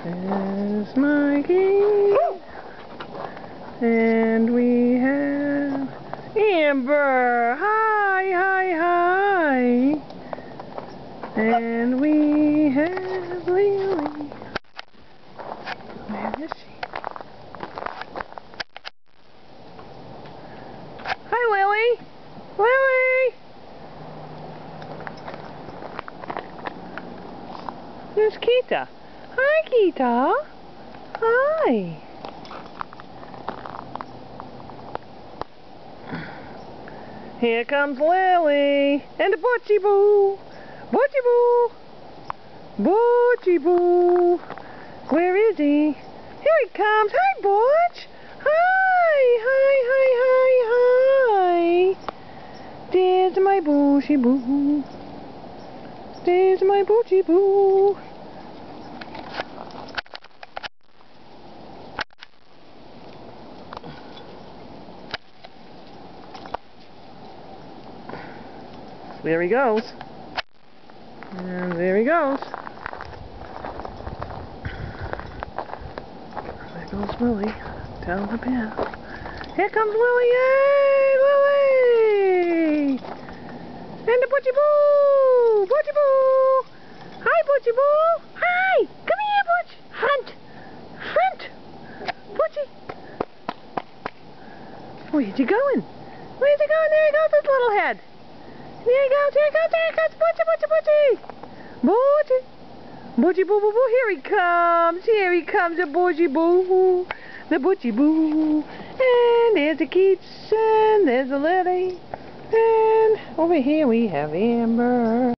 There's Mikey. And we have Amber. Hi, hi, hi. And we have Lily. Where is she? Hi, Lily. Lily. There's Kita. Hi, Kita. Hi. Here comes Lily and the Butchie Boo. Butchie Boo. Butchie Boo. Where is he? Here he comes. Hi, Butch. Hi. Hi, hi, hi, hi. There's my Butchie Boo. There's my Butchie Boo. There he goes. And there he goes. There goes Lily down the path. Here comes Lily! Yay! Lily! And the Butchie Boo! Butchie Boo! Hi, Butchie Boo! Hi! Come here, Butch! Front! Front! Butchie! Where's he going? Where's he going? There he goes, his little head! There he goes, Butchie, Butchie, Butchie! Butchie! Butchie Boo Boo Boo, here he comes! Here he comes, the Butchie Boo! The Butchie Boo! And there's the Keats, and there's the Lily. And over here we have Amber.